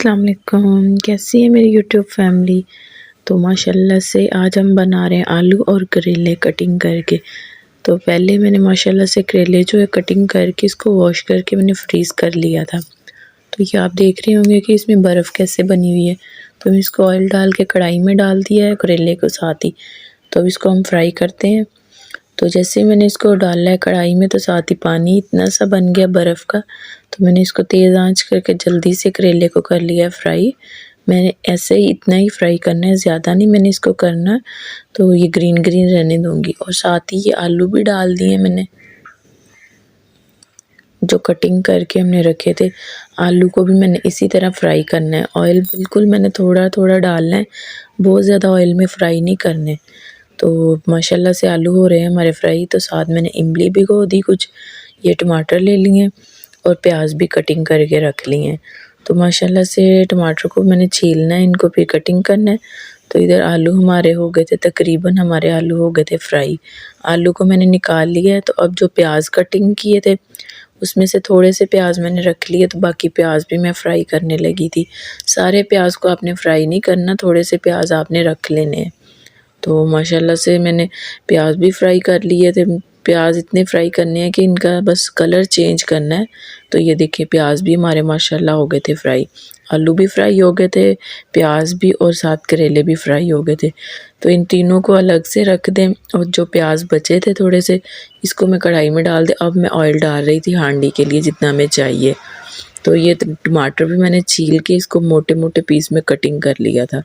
अस्सलाम वालेकुम, कैसी है मेरी यूट्यूब फैमिली। तो माशाल्लाह से आज हम बना रहे हैं आलू और करेले कटिंग करके। तो पहले मैंने माशाल्लाह से करेले जो है कटिंग करके इसको वॉश करके मैंने फ्रीज़ कर लिया था। तो ये आप देख रहे होंगे कि इसमें बर्फ़ कैसे बनी हुई है। तो मैं इसको ऑयल डाल के कढ़ाई में डाल दिया है करेले को साथ ही। तो अब इसको हम फ्राई करते हैं। तो जैसे ही मैंने इसको डाला है कढ़ाई में तो साथ ही पानी इतना सा बन गया बर्फ़ का। तो मैंने इसको तेज़ आंच करके जल्दी से करेले को कर लिया है फ्राई। मैंने ऐसे ही इतना ही फ्राई करना है, ज़्यादा नहीं मैंने इसको करना। तो ये ग्रीन ग्रीन रहने दूंगी और साथ ही ये आलू भी डाल दिए मैंने जो कटिंग करके हमने रखे थे। आलू को भी मैंने इसी तरह फ्राई करना है। ऑयल बिल्कुल मैंने थोड़ा थोड़ा डालना है, बहुत ज़्यादा ऑयल में फ्राई नहीं करने। तो माशाल्लाह से आलू हो रहे हैं हमारे फ्राई। तो साथ मैंने इमली भिगो दी कुछ, ये टमाटर ले लिए और प्याज भी कटिंग करके रख लिए हैं। तो माशाल्लाह से टमाटर को मैंने छीलना है, इनको फिर कटिंग करना है। तो इधर आलू हमारे हो गए थे, तकरीबन हमारे आलू हो गए थे फ्राई। आलू को मैंने निकाल लिया है। तो अब जो प्याज कटिंग किए थे उसमें से थोड़े से प्याज मैंने रख लिए, तो बाकी प्याज भी मैं फ्राई करने लगी थी। सारे प्याज को आपने फ्राई नहीं करना, थोड़े से प्याज आपने रख लेने हैं। तो माशाल्लाह से मैंने प्याज भी फ्राई कर लिए थे। प्याज इतने फ्राई करने हैं कि इनका बस कलर चेंज करना है। तो ये देखिए प्याज भी हमारे माशाल्लाह हो गए थे फ्राई, आलू भी फ्राई हो गए थे, प्याज भी और साथ करेले भी फ्राई हो गए थे। तो इन तीनों को अलग से रख दें और जो प्याज बचे थे थोड़े से, इसको मैं कढ़ाई में डाल दे। अब मैं ऑयल डाल रही थी हांडी के लिए जितना हमें चाहिए। तो ये टमाटर भी मैंने छील के इसको मोटे मोटे पीस में कटिंग कर लिया था।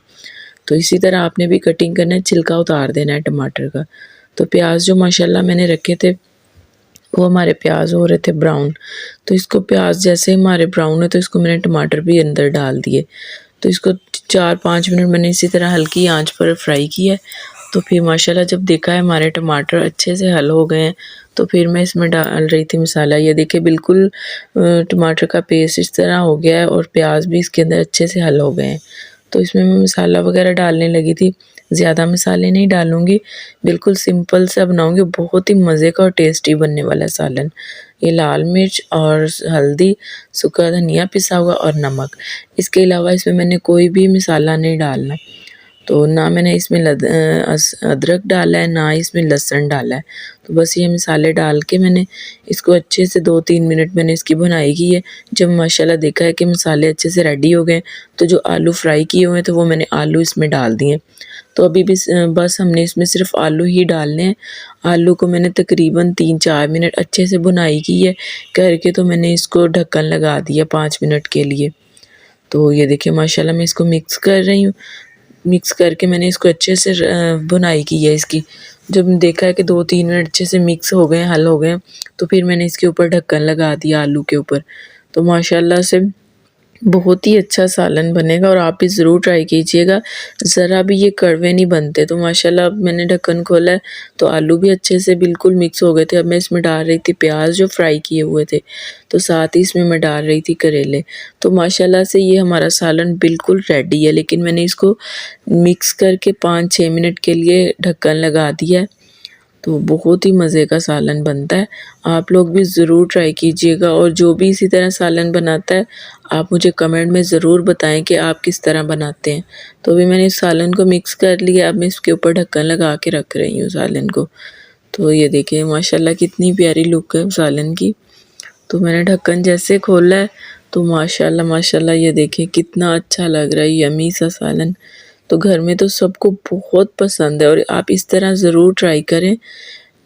तो इसी तरह आपने भी कटिंग करना है, छिलका उतार देना है टमाटर का। तो प्याज जो माशाल्लाह मैंने रखे थे वो हमारे प्याज हो रहे थे ब्राउन। तो इसको प्याज जैसे हमारे ब्राउन है तो इसको मैंने टमाटर भी अंदर डाल दिए। तो इसको 4-5 मिनट मैंने इसी तरह हल्की आंच पर फ्राई किया। तो फिर माशाल्लाह जब देखा है हमारे टमाटर अच्छे से हल हो गए हैं तो फिर मैं इसमें डाल रही थी मसाला। ये देखिए बिल्कुल टमाटर का पेस्ट इस तरह हो गया है और प्याज भी इसके अंदर अच्छे से हल हो गए हैं। तो इसमें मैं मसाला वगैरह डालने लगी थी। ज़्यादा मसाले नहीं डालूँगी, बिल्कुल सिंपल सा बनाऊँगी, बहुत ही मज़े का और टेस्टी बनने वाला सालन। ये लाल मिर्च और हल्दी, सूखा धनिया पिसा हुआ और नमक। इसके अलावा इसमें मैंने कोई भी मसाला नहीं डालना। तो ना मैंने इसमें अदरक डाला है, ना इसमें लहसुन डाला है। तो बस ये मसाले डाल के मैंने इसको अच्छे से 2-3 मिनट मैंने इसकी भुनाई की है। जब माशाल्लाह देखा है कि मसाले अच्छे से रेडी हो गए, तो जो आलू फ्राई किए हुए थे वो मैंने आलू इसमें डाल दिए। तो अभी भी बस हमने इसमें सिर्फ आलू ही डालने हैं। आलू को मैंने तकरीबन 3-4 मिनट अच्छे से भुनाई की है करके, तो मैंने इसको ढक्कन लगा दिया 5 मिनट के लिए। तो ये देखिए माशाल्लाह मैं इसको मिक्स कर रही हूँ। मिक्स करके मैंने इसको अच्छे से भुनाई की है इसकी। जब देखा है कि 2-3 मिनट अच्छे से मिक्स हो गए हैं, हल हो गए हैं, तो फिर मैंने इसके ऊपर ढक्कन लगा दिया आलू के ऊपर। तो माशाल्लाह से बहुत ही अच्छा सालन बनेगा और आप भी ज़रूर ट्राई कीजिएगा। ज़रा भी ये कड़वे नहीं बनते। तो माशाल्लाह अब मैंने ढक्कन खोला है तो आलू भी अच्छे से बिल्कुल मिक्स हो गए थे। अब मैं इसमें डाल रही थी प्याज जो फ्राई किए हुए थे, तो साथ ही इसमें मैं डाल रही थी करेले। तो माशाल्लाह से ये हमारा सालन बिल्कुल रेडी है। लेकिन मैंने इसको मिक्स करके 5-6 मिनट के लिए ढक्कन लगा दिया है। तो बहुत ही मज़े का सालन बनता है। आप लोग भी ज़रूर ट्राई कीजिएगा और जो भी इसी तरह सालन बनाता है आप मुझे कमेंट में ज़रूर बताएं कि आप किस तरह बनाते हैं। तो अभी मैंने इस सालन को मिक्स कर लिया, अब मैं इसके ऊपर ढक्कन लगा के रख रही हूँ सालन को। तो ये देखिए माशाल्लाह कितनी प्यारी लुक है सालन की। तो मैंने ढक्कन जैसे खोला है तो माशाल्लाह माशाल्लाह ये देखिए कितना अच्छा लग रहा है, यम्मी सा सालन। तो घर में तो सबको बहुत पसंद है और आप इस तरह ज़रूर ट्राई करें,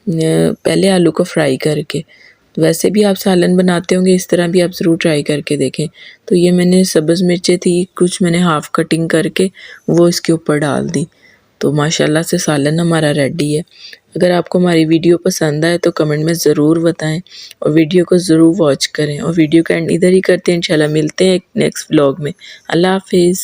पहले आलू को फ्राई करके। वैसे भी आप सालन बनाते होंगे, इस तरह भी आप ज़रूर ट्राई करके देखें। तो ये मैंने सब्ज़ मिर्चें थी कुछ, मैंने हाफ़ कटिंग करके वो इसके ऊपर डाल दी। तो माशाल्लाह से सालन हमारा रेडी है। अगर आपको हमारी वीडियो पसंद आए तो कमेंट में ज़रूर बताएं और वीडियो को ज़रूर वॉच करें। और वीडियो का एंड इधर ही करते हैं, इंशाल्लाह मिलते हैं एक नेक्स्ट व्लॉग में। अल्लाह हाफ़िज़।